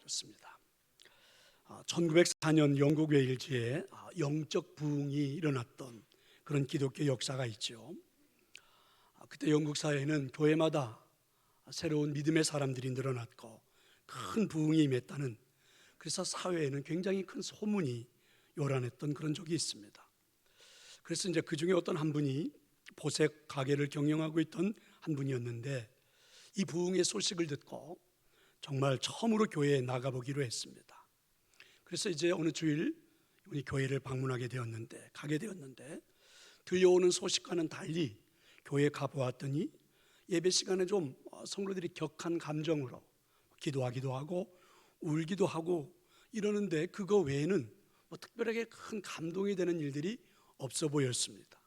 좋습니다. 1904년 영국 웨일즈에 영적 부흥이 일어났던 그런 기독교 역사가 있죠. 그때 영국 사회에는 교회마다 새로운 믿음의 사람들이 늘어났고 큰 부흥이 임했다는, 그래서 사회에는 굉장히 큰 소문이 요란했던 그런 적이 있습니다. 그래서 이제 그 중에 어떤 한 분이 보색 가게를 경영하고 있던 한 분이었는데, 이 부흥의 소식을 듣고 정말 처음으로 교회에 나가보기로 했습니다. 그래서 이제 어느 주일 이분이 교회를 방문하게 되었는데, 가게 되었는데, 들려오는 소식과는 달리 교회에 가보았더니 예배 시간에 좀 성도들이 격한 감정으로 기도하기도 하고 울기도 하고 이러는데, 그거 외에는 특별하게 큰 감동이 되는 일들이 없어 보였습니다.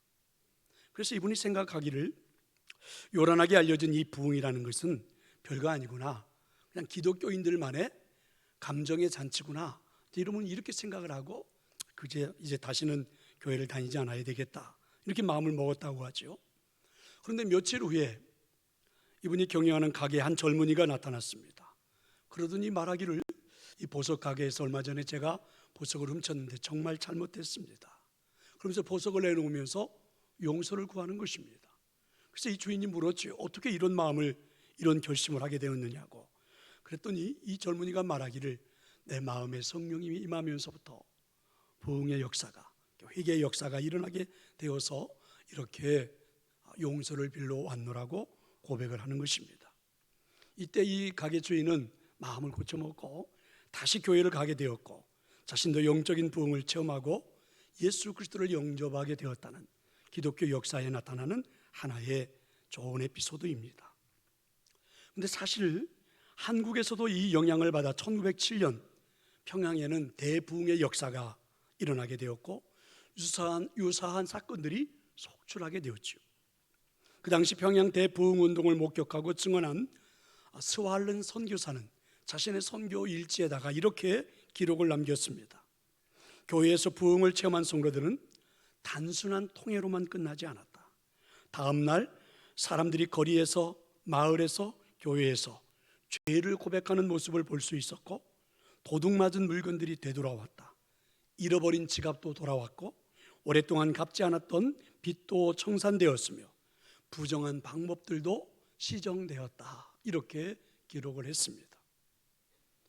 그래서 이분이 생각하기를, 요란하게 알려진 이 부흥이라는 것은 별거 아니구나, 그냥 기독교인들만의 감정의 잔치구나, 이러면 이렇게 생각을 하고 이제 다시는 교회를 다니지 않아야 되겠다, 이렇게 마음을 먹었다고 하죠. 그런데 며칠 후에 이분이 경영하는 가게에 한 젊은이가 나타났습니다. 그러더니 말하기를, 이 보석 가게에서 얼마 전에 제가 보석을 훔쳤는데 정말 잘못했습니다. 그러면서 보석을 내놓으면서 용서를 구하는 것입니다. 그래서 이 주인이 물었죠. 어떻게 이런 마음을, 이런 결심을 하게 되었느냐고. 그랬더니 이 젊은이가 말하기를, 내 마음에 성령이 임하면서부터 부흥의 역사가, 회개의 역사가 일어나게 되어서 이렇게 용서를 빌러 왔노라고 고백을 하는 것입니다. 이때 이 가게 주인은 마음을 고쳐먹고 다시 교회를 가게 되었고, 자신도 영적인 부흥을 체험하고 예수 그리스도를 영접하게 되었다는 기독교 역사에 나타나는 하나의 좋은 에피소드입니다. 그런데 사실 한국에서도 이 영향을 받아 1907년 평양에는 대부흥의 역사가 일어나게 되었고, 유사한 사건들이 속출하게 되었죠. 그 당시 평양 대부흥 운동을 목격하고 증언한 스왈른 선교사는 자신의 선교 일지에다가 이렇게 기록을 남겼습니다. 교회에서 부흥을 체험한 성도들은 단순한 통회로만 끝나지 않았다. 다음 날 사람들이 거리에서, 마을에서, 교회에서 죄를 고백하는 모습을 볼 수 있었고, 도둑맞은 물건들이 되돌아왔다. 잃어버린 지갑도 돌아왔고, 오랫동안 갚지 않았던 빚도 청산되었으며 부정한 방법들도 시정되었다. 이렇게 기록을 했습니다.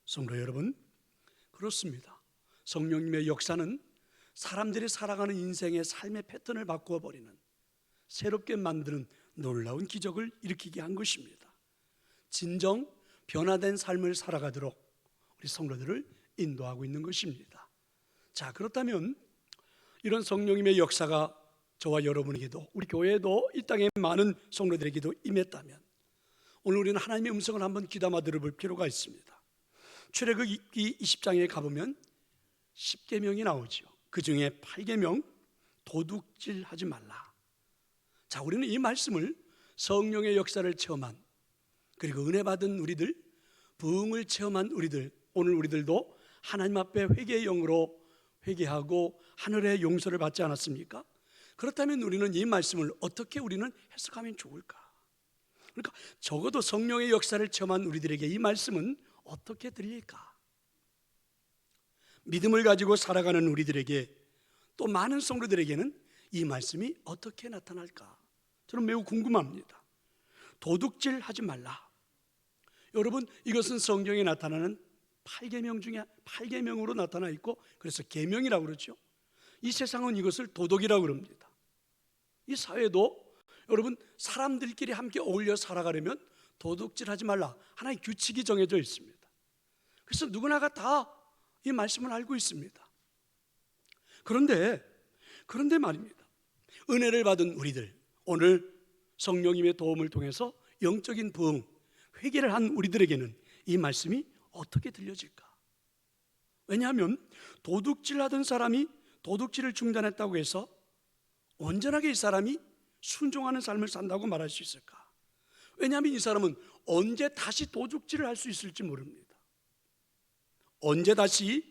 성도 여러분, 그렇습니다. 성령님의 역사는 사람들이 살아가는 인생의 삶의 패턴을 바꾸어 버리는, 새롭게 만드는 놀라운 기적을 일으키게 한 것입니다. 진정 변화된 삶을 살아가도록 우리 성도들을 인도하고 있는 것입니다. 자, 그렇다면 이런 성령님의 역사가 저와 여러분에게도, 우리 교회에도, 이 땅의 많은 성도들에게도 임했다면, 오늘 우리는 하나님의 음성을 한번 귀담아 들어볼 필요가 있습니다. 출애굽기 20장에 가보면 10계명이 나오죠. 그 중에 8계명, 도둑질하지 말라. 자, 우리는 이 말씀을 성령의 역사를 체험한, 그리고 은혜 받은 우리들, 부흥을 체험한 우리들, 오늘 우리들도 하나님 앞에 회개의 영으로 회개하고 하늘의 용서를 받지 않았습니까? 그렇다면 우리는 이 말씀을 어떻게 우리는 해석하면 좋을까? 그러니까 적어도 성령의 역사를 체험한 우리들에게 이 말씀은 어떻게 들릴까? 믿음을 가지고 살아가는 우리들에게, 또 많은 성도들에게는 이 말씀이 어떻게 나타날까? 저는 매우 궁금합니다. 도둑질하지 말라. 여러분, 이것은 성경에 나타나는 8계명 중에 8계명으로 나타나 있고, 그래서 계명이라고 그러죠. 이 세상은 이것을 도덕이라고 그럽니다. 이 사회도 여러분, 사람들끼리 함께 어울려 살아가려면 도둑질하지 말라, 하나의 규칙이 정해져 있습니다. 그래서 누구나가 다 이 말씀을 알고 있습니다. 그런데 말입니다, 은혜를 받은 우리들, 오늘 성령님의 도움을 통해서 영적인 부흥, 회개를 한 우리들에게는 이 말씀이 어떻게 들려질까? 왜냐하면 도둑질하던 사람이 도둑질을 중단했다고 해서 온전하게 이 사람이 순종하는 삶을 산다고 말할 수 있을까? 왜냐하면 이 사람은 언제 다시 도둑질을 할 수 있을지 모릅니다. 언제 다시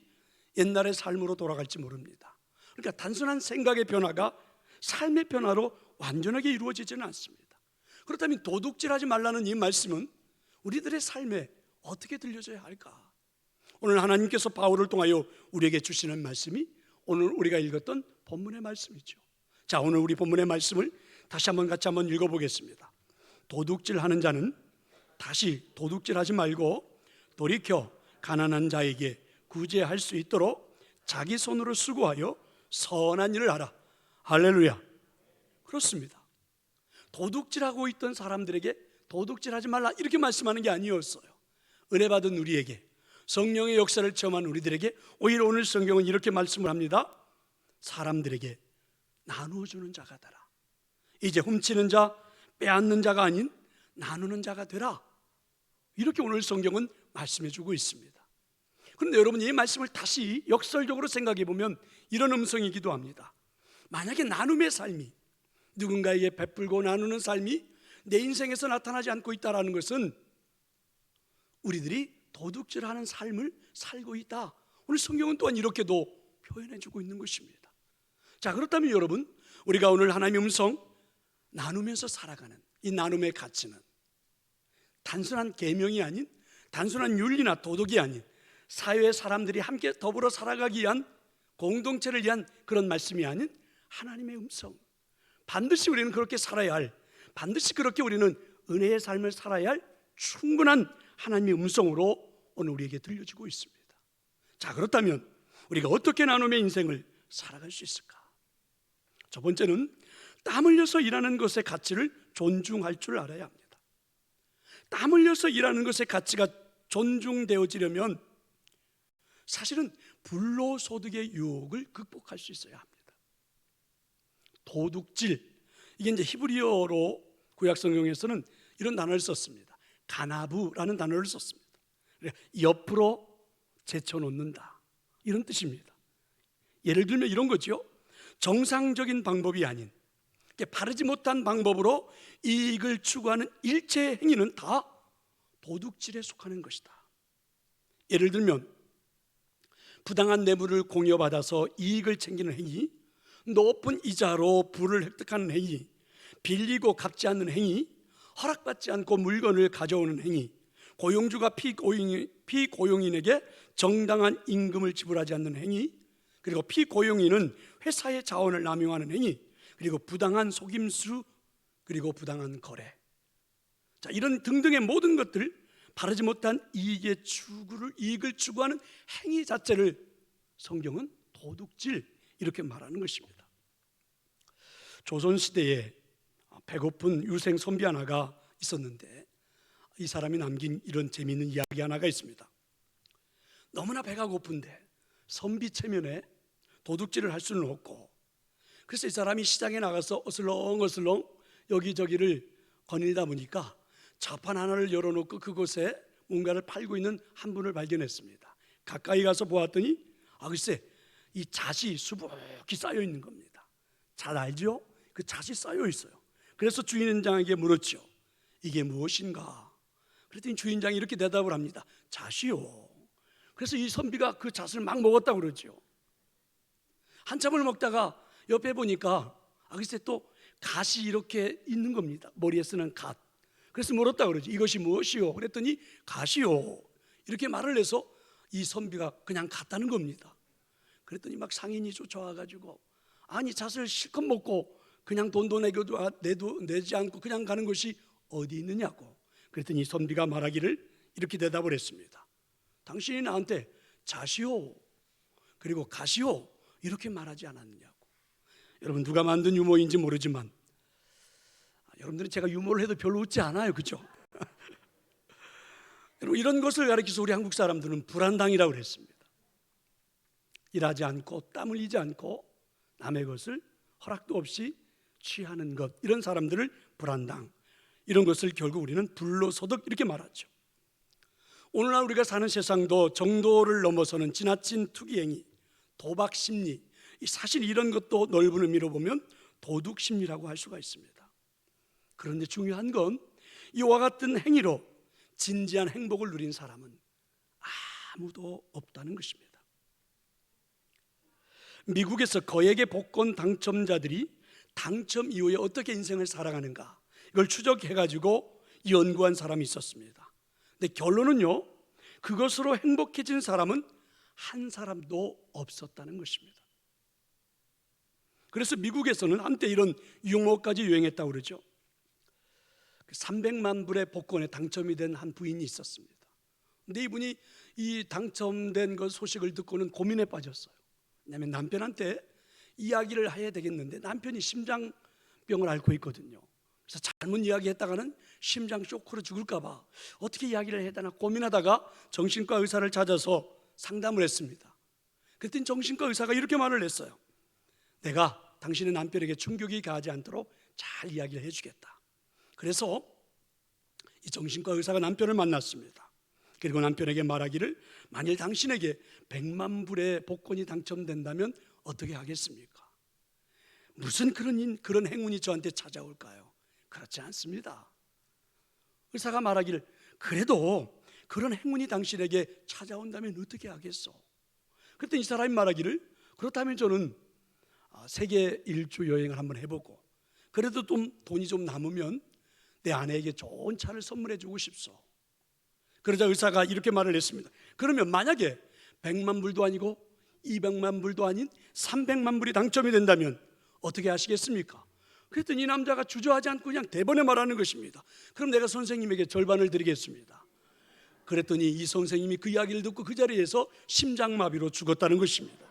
옛날의 삶으로 돌아갈지 모릅니다. 그러니까 단순한 생각의 변화가 삶의 변화로 완전하게 이루어지지는 않습니다. 그렇다면 도둑질하지 말라는 이 말씀은 우리들의 삶에 어떻게 들려져야 할까? 오늘 하나님께서 바울을 통하여 우리에게 주시는 말씀이 오늘 우리가 읽었던 본문의 말씀이죠. 자, 오늘 우리 본문의 말씀을 다시 한번 같이 한번 읽어보겠습니다. 도둑질하는 자는 다시 도둑질하지 말고 돌이켜 가난한 자에게 구제할 수 있도록 자기 손으로 수고하여 선한 일을 하라. 할렐루야. 그렇습니다. 도둑질하고 있던 사람들에게 도둑질하지 말라 이렇게 말씀하는 게 아니었어요. 은혜 받은 우리에게, 성령의 역사를 체험한 우리들에게 오히려 오늘 성경은 이렇게 말씀을 합니다. 사람들에게 나누어주는 자가 되라. 이제 훔치는 자, 빼앗는 자가 아닌 나누는 자가 되라. 이렇게 오늘 성경은 말씀해주고 있습니다. 그런데 여러분, 이 말씀을 다시 역설적으로 생각해 보면 이런 음성이기도 합니다. 만약에 나눔의 삶이, 누군가에게 베풀고 나누는 삶이 내 인생에서 나타나지 않고 있다는 것은 우리들이 도둑질하는 삶을 살고 있다. 오늘 성경은 또한 이렇게도 표현해주고 있는 것입니다. 자, 그렇다면 여러분, 우리가 오늘 하나님의 음성 나누면서 살아가는 이 나눔의 가치는 단순한 계명이 아닌, 단순한 윤리나 도덕이 아닌 사회의 사람들이 함께 더불어 살아가기 위한, 공동체를 위한 그런 말씀이 아닌 하나님의 음성, 반드시 우리는 그렇게 살아야 할, 반드시 그렇게 우리는 은혜의 삶을 살아야 할 충분한 하나님의 음성으로 오늘 우리에게 들려지고 있습니다. 자, 그렇다면 우리가 어떻게 나눔의 인생을 살아갈 수 있을까? 첫 번째는 땀 흘려서 일하는 것의 가치를 존중할 줄 알아야 합니다. 땀 흘려서 일하는 것의 가치가 존중되어지려면 사실은 불로소득의 유혹을 극복할 수 있어야 합니다. 도둑질, 이게 이제 히브리어로 구약 성경에서는 이런 단어를 썼습니다. 가나브라는 단어를 썼습니다. 옆으로 제쳐놓는다, 이런 뜻입니다. 예를 들면 이런 거죠. 정상적인 방법이 아닌, 바르지 못한 방법으로 이익을 추구하는 일체의 행위는 다 도둑질에 속하는 것이다. 예를 들면 부당한 뇌물을 공여받아서 이익을 챙기는 행위, 높은 이자로 부를 획득하는 행위, 빌리고 갚지 않는 행위, 허락받지 않고 물건을 가져오는 행위, 고용주가 피고용인에게 정당한 임금을 지불하지 않는 행위, 그리고 피고용인은 회사의 자원을 남용하는 행위, 그리고 부당한 속임수, 그리고 부당한 거래. 자, 이런 등등의 모든 것들, 바르지 못한 이익을 추구하는 행위 자체를 성경은 도둑질, 이렇게 말하는 것입니다. 조선시대에 배고픈 유생 선비 하나가 있었는데 이 사람이 남긴 이런 재미있는 이야기 하나가 있습니다. 너무나 배가 고픈데 선비 체면에 도둑질을 할 수는 없고, 그래서 이 사람이 시장에 나가서 어슬렁어슬렁 여기저기를 거닐다 보니까 자판 하나를 열어놓고 그곳에 뭔가를 팔고 있는 한 분을 발견했습니다. 가까이 가서 보았더니 글쎄 이 잣이 수북히 쌓여 있는 겁니다. 잘 알죠? 그 잣이 쌓여 있어요. 그래서 주인장에게 물었죠. 이게 무엇인가? 그랬더니 주인장이 이렇게 대답을 합니다. 잣이요. 그래서 이 선비가 그 잣을 막 먹었다고 그러죠. 한참을 먹다가 옆에 보니까 글쎄 또 갓이 이렇게 있는 겁니다. 머리에 쓰는 갓. 그래서 물었다 그러죠. 이것이 무엇이요? 그랬더니 갓이요. 이렇게 말을 해서 이 선비가 그냥 갔다는 겁니다. 그랬더니 막 상인이 쫓아와가지고 아니 잣을 실컷 먹고 그냥 돈도 내지 않고 그냥 가는 것이 어디 있느냐고. 그랬더니 선비가 말하기를 이렇게 대답을 했습니다. 당신이 나한테 잣이요 그리고 갓이요 이렇게 말하지 않았느냐고. 여러분, 누가 만든 유머인지 모르지만 여러분들은 제가 유머를 해도 별로 웃지 않아요, 그렇죠? 여러분, 이런 것을 가리켜서 우리 한국 사람들은 불안당이라고 그랬습니다. 일하지 않고 땀 흘리지 않고 남의 것을 허락도 없이 취하는 것, 이런 사람들을 불안당, 이런 것을 결국 우리는 불로소득 이렇게 말하죠. 오늘날 우리가 사는 세상도 정도를 넘어서는 지나친 투기행위, 도박심리, 사실 이런 것도 넓은 의미로 보면 도둑심리라고 할 수가 있습니다. 그런데 중요한 건 이와 같은 행위로 진지한 행복을 누린 사람은 아무도 없다는 것입니다. 미국에서 거액의 복권 당첨자들이 당첨 이후에 어떻게 인생을 살아가는가, 이걸 추적해가지고 연구한 사람이 있었습니다. 근데 결론은요, 그것으로 행복해진 사람은 한 사람도 없었다는 것입니다. 그래서 미국에서는 한때 이런 유머까지 유행했다고 그러죠. 300만 불의 복권에 당첨이 된 한 부인이 있었습니다. 근데 이분이 이 당첨된 그 소식을 듣고는 고민에 빠졌어요. 왜냐하면 남편한테 이야기를 해야 되겠는데 남편이 심장병을 앓고 있거든요. 그래서 잘못 이야기했다가는 심장 쇼크로 죽을까 봐 어떻게 이야기를 해야 되나 고민하다가 정신과 의사를 찾아서 상담을 했습니다. 그랬더니 정신과 의사가 이렇게 말을 했어요. 내가 당신의 남편에게 충격이 가하지 않도록 잘 이야기를 해주겠다. 그래서 이 정신과 의사가 남편을 만났습니다. 그리고 남편에게 말하기를 만일 당신에게 100만 불의 복권이 당첨된다면 어떻게 하겠습니까? 무슨 그런 행운이 저한테 찾아올까요? 그렇지 않습니다. 의사가 말하기를 그래도 그런 행운이 당신에게 찾아온다면 어떻게 하겠소? 그랬더니 이 사람이 말하기를 그렇다면 저는 세계 일주 여행을 한번 해보고 그래도 좀 돈이 좀 남으면 내 아내에게 좋은 차를 선물해 주고 싶소. 그러자 의사가 이렇게 말을 했습니다. 그러면 만약에 100만 불도 아니고 200만 불도 아닌 300만 불이 당첨이 된다면 어떻게 하시겠습니까? 그랬더니 이 남자가 주저하지 않고 그냥 대번에 말하는 것입니다. 그럼 내가 선생님에게 절반을 드리겠습니다. 그랬더니 이 선생님이 그 이야기를 듣고 그 자리에서 심장마비로 죽었다는 것입니다.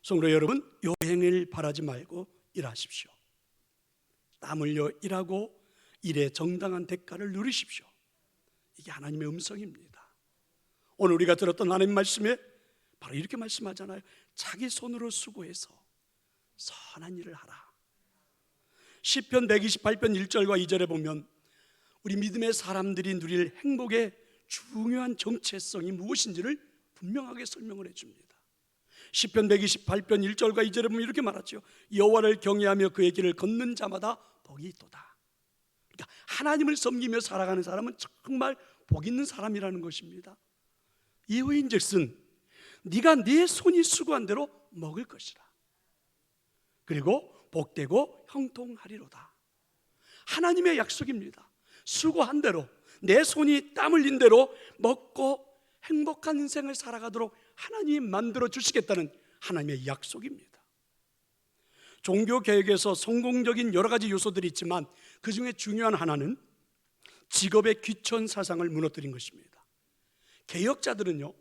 성도 여러분, 여행을 바라지 말고 일하십시오. 땀 흘려 일하고 일의 정당한 대가를 누리십시오. 이게 하나님의 음성입니다. 오늘 우리가 들었던 하나님 말씀에 바로 이렇게 말씀하잖아요. 자기 손으로 수고해서 선한 일을 하라. 시편 128편 1절과 2절에 보면 우리 믿음의 사람들이 누릴 행복의 중요한 정체성이 무엇인지를 분명하게 설명을 해줍니다. 시편 128편 1절과 2절에 보면 이렇게 말하죠. 여호와를 경외하며 그의 길을 걷는 자마다 복이 있도다. 그러니까 하나님을 섬기며 살아가는 사람은 정말 복 있는 사람이라는 것입니다. 이유인즉슨 네가 네 손이 수고한 대로 먹을 것이라. 그리고 복되고 형통하리로다. 하나님의 약속입니다. 수고한 대로 내 손이 땀 흘린 대로 먹고 행복한 인생을 살아가도록 하나님이 만들어 주시겠다는 하나님의 약속입니다. 종교 개혁에서 성공적인 여러 가지 요소들이 있지만 그 중에 중요한 하나는 직업의 귀천 사상을 무너뜨린 것입니다. 개혁자들은요,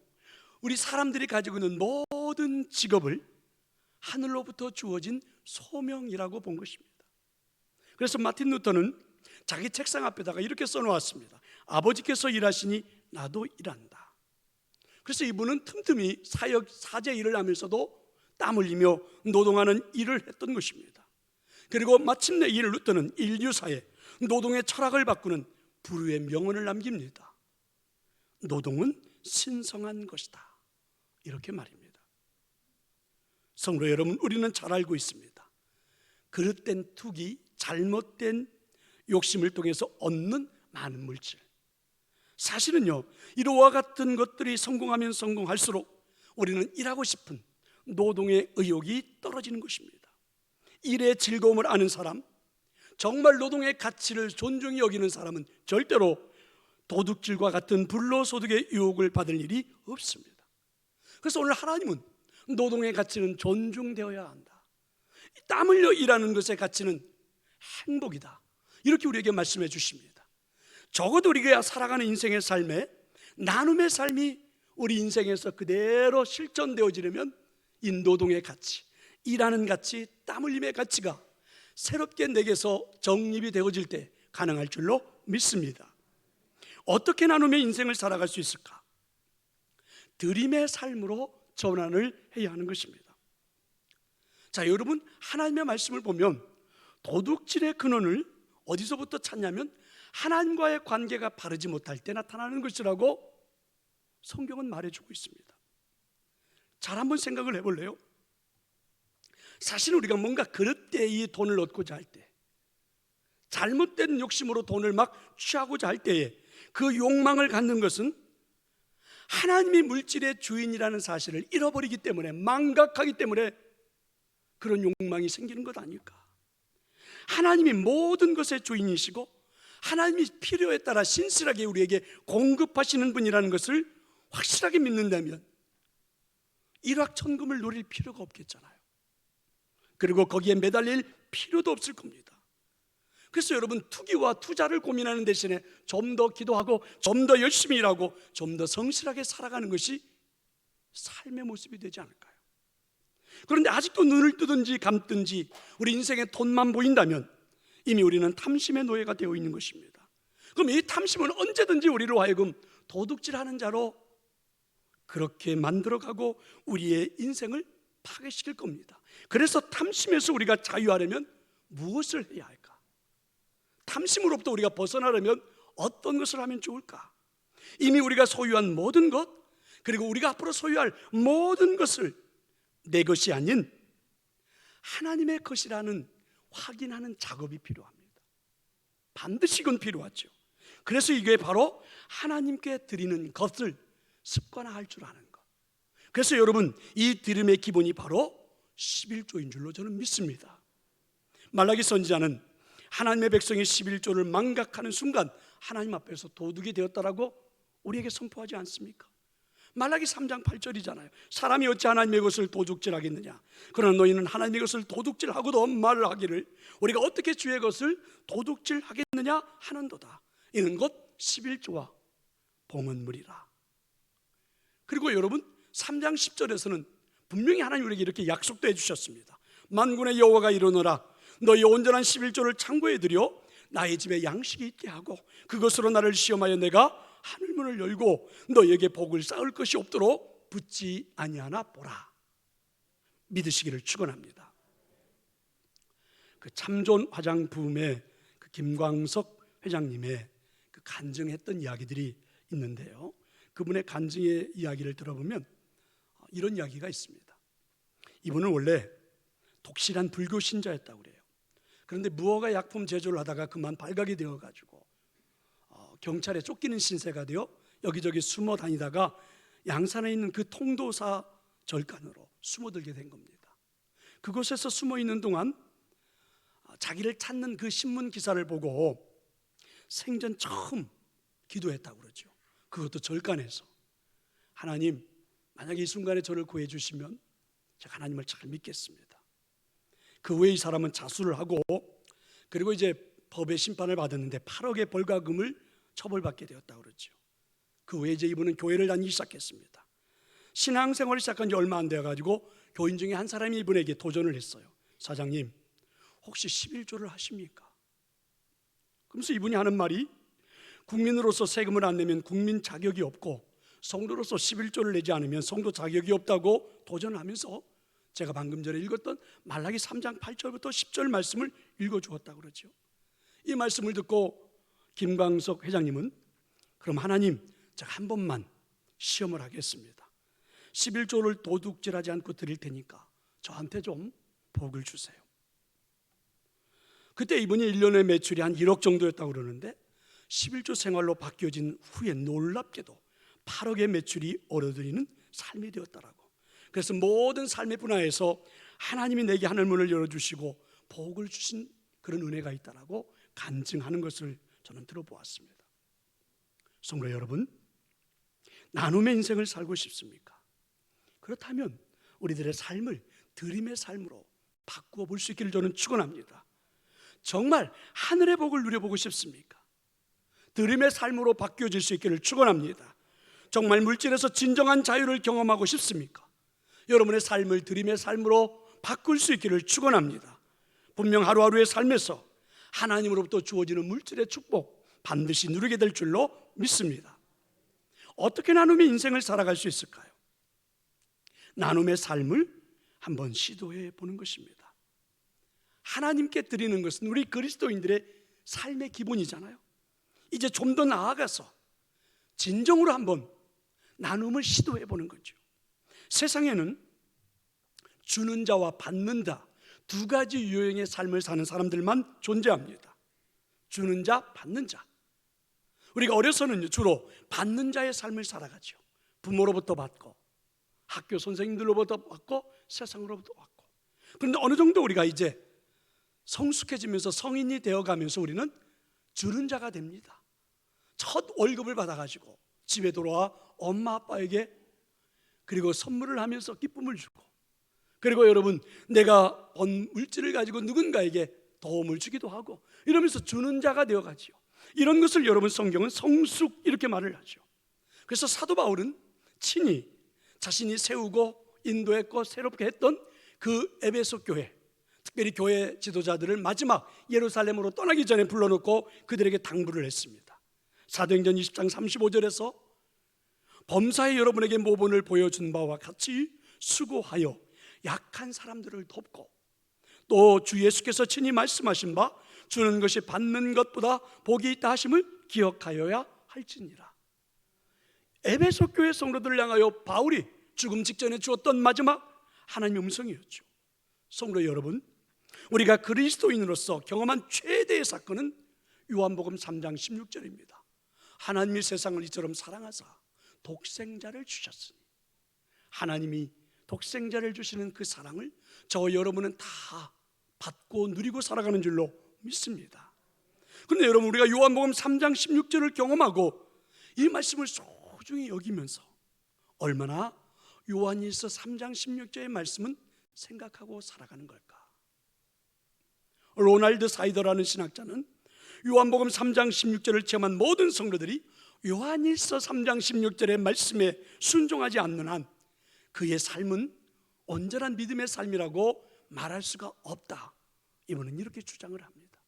우리 사람들이 가지고 있는 모든 직업을 하늘로부터 주어진 소명이라고 본 것입니다. 그래서 마틴 루터는 자기 책상 앞에다가 이렇게 써놓았습니다. 아버지께서 일하시니 나도 일한다. 그래서 이분은 틈틈이 사제 일을 하면서도 땀 흘리며 노동하는 일을 했던 것입니다. 그리고 마침내 이 루터는 인류사에 노동의 철학을 바꾸는 불후의 명언을 남깁니다. 노동은 신성한 것이다. 이렇게 말입니다. 성도 여러분, 우리는 잘 알고 있습니다. 그릇된 투기, 잘못된 욕심을 통해서 얻는 많은 물질, 사실은요, 이와 같은 것들이 성공하면 성공할수록 우리는 일하고 싶은 노동의 의욕이 떨어지는 것입니다. 일의 즐거움을 아는 사람, 정말 노동의 가치를 존중히 여기는 사람은 절대로 도둑질과 같은 불로소득의 유혹을 받을 일이 없습니다. 그래서 오늘 하나님은 노동의 가치는 존중되어야 한다. 땀 흘려 일하는 것의 가치는 행복이다. 이렇게 우리에게 말씀해 주십니다. 적어도 우리가 살아가는 인생의 삶에 나눔의 삶이 우리 인생에서 그대로 실천되어지려면 이 노동의 가치, 일하는 가치, 땀 흘림의 가치가 새롭게 내게서 정립이 되어질 때 가능할 줄로 믿습니다. 어떻게 나눔의 인생을 살아갈 수 있을까? 드림의 삶으로 전환을 해야 하는 것입니다. 자, 여러분, 하나님의 말씀을 보면 도둑질의 근원을 어디서부터 찾냐면 하나님과의 관계가 바르지 못할 때 나타나는 것이라고 성경은 말해주고 있습니다. 잘 한번 생각을 해볼래요? 사실 우리가 뭔가 그릇 때 이 돈을 얻고자 할 때, 잘못된 욕심으로 돈을 막 취하고자 할 때에 그 욕망을 갖는 것은 하나님이 물질의 주인이라는 사실을 잃어버리기 때문에, 망각하기 때문에 그런 욕망이 생기는 것 아닐까? 하나님이 모든 것의 주인이시고 하나님이 필요에 따라 신실하게 우리에게 공급하시는 분이라는 것을 확실하게 믿는다면 일확천금을 노릴 필요가 없겠잖아요. 그리고 거기에 매달릴 필요도 없을 겁니다. 그래서 여러분, 투기와 투자를 고민하는 대신에 좀 더 기도하고 좀 더 열심히 일하고 좀 더 성실하게 살아가는 것이 삶의 모습이 되지 않을까요? 그런데 아직도 눈을 뜨든지 감든지 우리 인생에 돈만 보인다면 이미 우리는 탐심의 노예가 되어 있는 것입니다. 그럼 이 탐심은 언제든지 우리로 하여금 도둑질하는 자로 그렇게 만들어가고 우리의 인생을 파괴시킬 겁니다. 그래서 탐심에서 우리가 자유하려면 무엇을 해야 할까? 탐심으로부터 우리가 벗어나려면 어떤 것을 하면 좋을까? 이미 우리가 소유한 모든 것, 그리고 우리가 앞으로 소유할 모든 것을 내 것이 아닌 하나님의 것이라는 확인하는 작업이 필요합니다. 반드시 이건 필요하죠. 그래서 이게 바로 하나님께 드리는 것을 습관화할 줄 아는 것. 그래서 여러분, 이 드림의 기본이 바로 11조인 줄로 저는 믿습니다. 말라기 선지자는 하나님의 백성이 11조를 망각하는 순간 하나님 앞에서 도둑이 되었다라고 우리에게 선포하지 않습니까? 말라기 3장 8절이잖아요. 사람이 어찌 하나님의 것을 도둑질하겠느냐? 그러나 너희는 하나님의 것을 도둑질하고도 말을 하기를 우리가 어떻게 주의 것을 도둑질하겠느냐 하는도다. 이는 곧 11조와 봉헌물이라. 그리고 여러분, 3장 10절에서는 분명히 하나님 우리에게 이렇게 약속도 해주셨습니다. 만군의 여호와가 이르노라, 너희 온전한 11조를 창고에 들여 나의 집에 양식이 있게 하고 그것으로 나를 시험하여 내가 하늘문을 열고 너희에게 복을 쌓을 것이 없도록 붙지 아니하나 보라. 믿으시기를 축원합니다. 그 참존 화장 부음의 그 김광석 회장님의 그 간증했던 이야기들이 있는데요, 그분의 간증의 이야기를 들어보면 이런 이야기가 있습니다. 이분은 원래 독실한 불교 신자였다고 그래요. 그런데 무허가 약품 제조를 하다가 그만 발각이 되어가지고 경찰에 쫓기는 신세가 되어 여기저기 숨어 다니다가 양산에 있는 그 통도사 절간으로 숨어들게 된 겁니다. 그곳에서 숨어 있는 동안 자기를 찾는 그 신문 기사를 보고 생전 처음 기도했다고 그러죠. 그것도 절간에서, 하나님, 만약에 이 순간에 저를 구해 주시면 제가 하나님을 잘 믿겠습니다. 그 후에 이 사람은 자수를 하고 그리고 이제 법의 심판을 받았는데 8억의 벌가금을 처벌받게 되었다고 그러죠. 그 후에 이제 이분은 교회를 다니기 시작했습니다. 신앙생활을 시작한 지 얼마 안 되어가지고 교인 중에 한 사람이 이분에게 도전을 했어요. 사장님, 혹시 11조를 하십니까? 그러면서 이분이 하는 말이, 국민으로서 세금을 안 내면 국민 자격이 없고 성도로서 11조를 내지 않으면 성도 자격이 없다고 도전을 하면서 제가 방금 전에 읽었던 말라기 3장 8절부터 10절 말씀을 읽어주었다고 그러죠. 이 말씀을 듣고 김광석 회장님은, 그럼 하나님, 제가 한 번만 시험을 하겠습니다. 11조를 도둑질하지 않고 드릴 테니까 저한테 좀 복을 주세요. 그때 이분이 1년의 매출이 한 1억 정도였다고 그러는데 11조 생활로 바뀌어진 후에 놀랍게도 8억의 매출이 얼어들이는 삶이 되었다라고. 그래서 모든 삶의 분야에서 하나님이 내게 하늘문을 열어주시고 복을 주신 그런 은혜가 있다라고 간증하는 것을 저는 들어보았습니다. 성도 여러분, 나눔의 인생을 살고 싶습니까? 그렇다면 우리들의 삶을 드림의 삶으로 바꾸어 볼 수 있기를 저는 축원합니다. 정말 하늘의 복을 누려보고 싶습니까? 드림의 삶으로 바뀌어질 수 있기를 축원합니다. 정말 물질에서 진정한 자유를 경험하고 싶습니까? 여러분의 삶을 드림의 삶으로 바꿀 수 있기를 축원합니다. 분명 하루하루의 삶에서 하나님으로부터 주어지는 물질의 축복 반드시 누리게 될 줄로 믿습니다. 어떻게 나눔의 인생을 살아갈 수 있을까요? 나눔의 삶을 한번 시도해 보는 것입니다. 하나님께 드리는 것은 우리 그리스도인들의 삶의 기본이잖아요. 이제 좀 더 나아가서 진정으로 한번 나눔을 시도해 보는 거죠. 세상에는 주는 자와 받는 자 두 가지 유형의 삶을 사는 사람들만 존재합니다. 주는 자, 받는 자. 우리가 어려서는 주로 받는 자의 삶을 살아가죠. 부모로부터 받고 학교 선생님들로부터 받고 세상으로부터 받고. 그런데 어느 정도 우리가 이제 성숙해지면서 성인이 되어가면서 우리는 주는 자가 됩니다. 첫 월급을 받아가지고 집에 돌아와 엄마 아빠에게 그리고 선물을 하면서 기쁨을 주고, 그리고 여러분 내가 번 물질을 가지고 누군가에게 도움을 주기도 하고 이러면서 주는 자가 되어가지요. 이런 것을 여러분 성경은 성숙 이렇게 말을 하죠. 그래서 사도 바울은 친히 자신이 세우고 인도했고 새롭게 했던 그 에베소 교회, 특별히 교회 지도자들을 마지막 예루살렘으로 떠나기 전에 불러놓고 그들에게 당부를 했습니다. 사도행전 20장 35절에서 범사에 여러분에게 모본을 보여준 바와 같이 수고하여 약한 사람들을 돕고, 또 주 예수께서 친히 말씀하신 바 주는 것이 받는 것보다 복이 있다 하심을 기억하여야 할지니라. 에베소 교회 성도들을 향하여 바울이 죽음 직전에 주었던 마지막 하나님의 음성이었죠. 성도 여러분, 우리가 그리스도인으로서 경험한 최대의 사건은 요한복음 3장 16절입니다. 하나님이 세상을 이처럼 사랑하사 독생자를 주셨으니, 하나님이 독생자를 주시는 그 사랑을 저 여러분은 다 받고 누리고 살아가는 줄로 믿습니다. 그런데 여러분, 우리가 요한복음 3장 16절을 경험하고 이 말씀을 소중히 여기면서 얼마나 요한일서 3장 16절의 말씀은 생각하고 살아가는 걸까? 로날드 사이더라는 신학자는 요한복음 3장 16절을 체험한 모든 성도들이 요한일서 3장 16절의 말씀에 순종하지 않는 한 그의 삶은 온전한 믿음의 삶이라고 말할 수가 없다. 이분은 이렇게 주장을 합니다.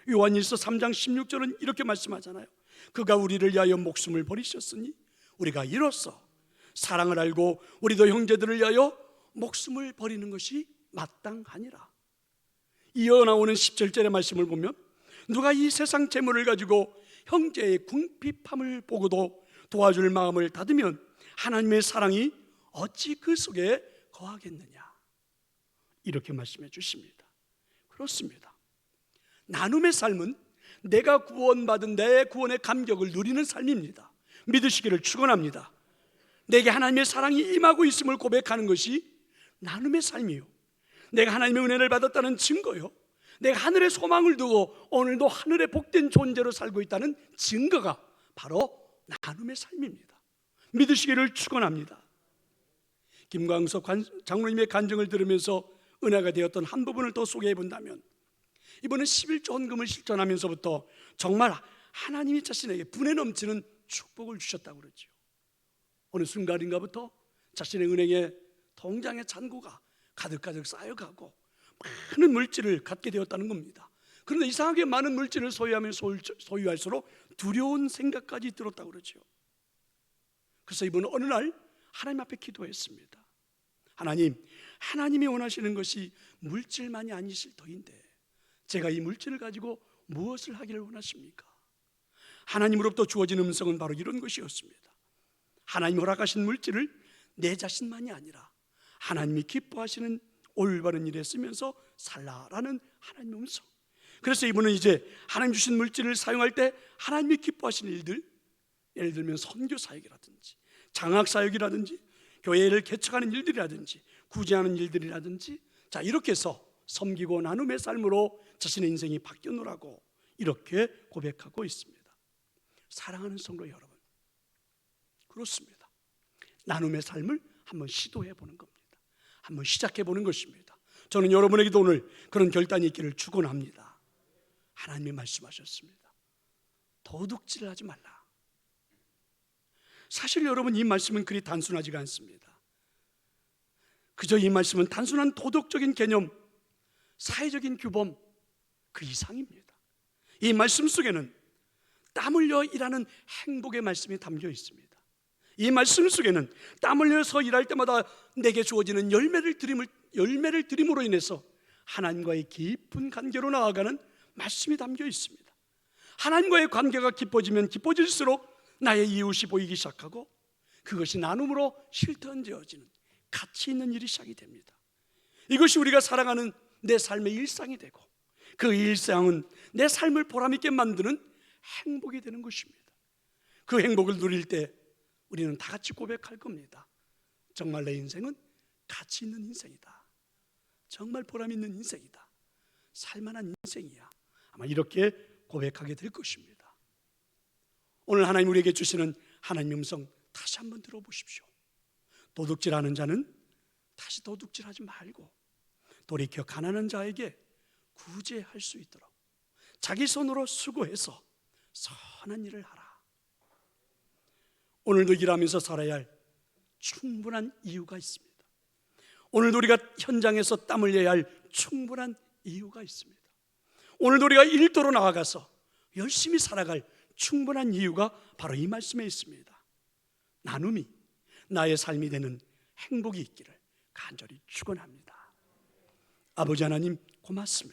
요한일서 3장 16절은 이렇게 말씀하잖아요. 그가 우리를 위하여 목숨을 버리셨으니 우리가 이로써 사랑을 알고 우리도 형제들을 위하여 목숨을 버리는 것이 마땅하니라. 이어 나오는 17절의 말씀을 보면 누가 이 세상 재물을 가지고 형제의 궁핍함을 보고도 도와줄 마음을 닫으면 하나님의 사랑이 어찌 그 속에 거하겠느냐, 이렇게 말씀해 주십니다. 그렇습니다. 나눔의 삶은 내가 구원받은 내 구원의 감격을 누리는 삶입니다. 믿으시기를 축원합니다. 내게 하나님의 사랑이 임하고 있음을 고백하는 것이 나눔의 삶이요, 내가 하나님의 은혜를 받았다는 증거요, 내가 하늘에 소망을 두고 오늘도 하늘에 복된 존재로 살고 있다는 증거가 바로 나눔의 삶입니다. 믿으시기를 축원합니다. 김광석 장로님의 간증을 들으면서 은혜가 되었던 한 부분을 더 소개해 본다면, 이번은 11조 헌금을 실천하면서부터 정말 하나님이 자신에게 분에 넘치는 축복을 주셨다고 그러죠. 어느 순간인가부터 자신의 은행에 통장의 잔고가 가득가득 쌓여가고 많은 물질을 갖게 되었다는 겁니다. 그런데 이상하게 많은 물질을 소유하면 소유할수록 두려운 생각까지 들었다고 그러죠. 그래서 이분은 어느 날 하나님 앞에 기도했습니다. 하나님이 원하시는 것이 물질만이 아니실 터인데 제가 이 물질을 가지고 무엇을 하기를 원하십니까? 하나님으로부터 주어진 음성은 바로 이런 것이었습니다. 하나님 허락하신 물질을 내 자신만이 아니라 하나님이 기뻐하시는 올바른 일에 쓰면서 살라라는 하나님의 음성. 그래서 이분은 이제 하나님 주신 물질을 사용할 때 하나님이 기뻐하시는 일들, 예를 들면 선교 사역이라든지 장학 사역이라든지 교회를 개척하는 일들이라든지 구제하는 일들이라든지, 자, 이렇게 해서 섬기고 나눔의 삶으로 자신의 인생이 바뀌어노라고 이렇게 고백하고 있습니다. 사랑하는 성도 여러분, 그렇습니다. 나눔의 삶을 한번 시도해 보는 겁니다. 한번 시작해 보는 것입니다. 저는 여러분에게도 오늘 그런 결단이 있기를 축원합니다. 하나님이 말씀하셨습니다. 도둑질을 하지 말라. 사실 여러분, 이 말씀은 그리 단순하지가 않습니다. 그저 이 말씀은 단순한 도덕적인 개념, 사회적인 규범 그 이상입니다. 이 말씀 속에는 땀 흘려 일하는 행복의 말씀이 담겨 있습니다. 이 말씀 속에는 땀 흘려서 일할 때마다 내게 주어지는 열매를 드림으로 인해서 하나님과의 깊은 관계로 나아가는 말씀이 담겨 있습니다. 하나님과의 관계가 깊어지면 깊어질수록 나의 이웃이 보이기 시작하고 그것이 나눔으로 실천되어지는 가치 있는 일이 시작이 됩니다. 이것이 우리가 살아가는 내 삶의 일상이 되고 그 일상은 내 삶을 보람있게 만드는 행복이 되는 것입니다. 그 행복을 누릴 때 우리는 다 같이 고백할 겁니다. 정말 내 인생은 가치 있는 인생이다. 정말 보람 있는 인생이다. 살만한 인생이야. 아마 이렇게 고백하게 될 것입니다. 오늘 하나님 우리에게 주시는 하나님 음성 다시 한번 들어보십시오. 도둑질하는 자는 다시 도둑질하지 말고 돌이켜 가난한 자에게 구제할 수 있도록 자기 손으로 수고해서 선한 일을 하라. 오늘도 일하면서 살아야 할 충분한 이유가 있습니다. 오늘도 우리가 현장에서 땀 흘려야 할 충분한 이유가 있습니다. 오늘도 우리가 일터로 나아가서 열심히 살아갈 충분한 이유가 바로 이 말씀에 있습니다. 나눔이 나의 삶이 되는 행복이 있기를 간절히 축원합니다. 아버지 하나님 고맙습니다.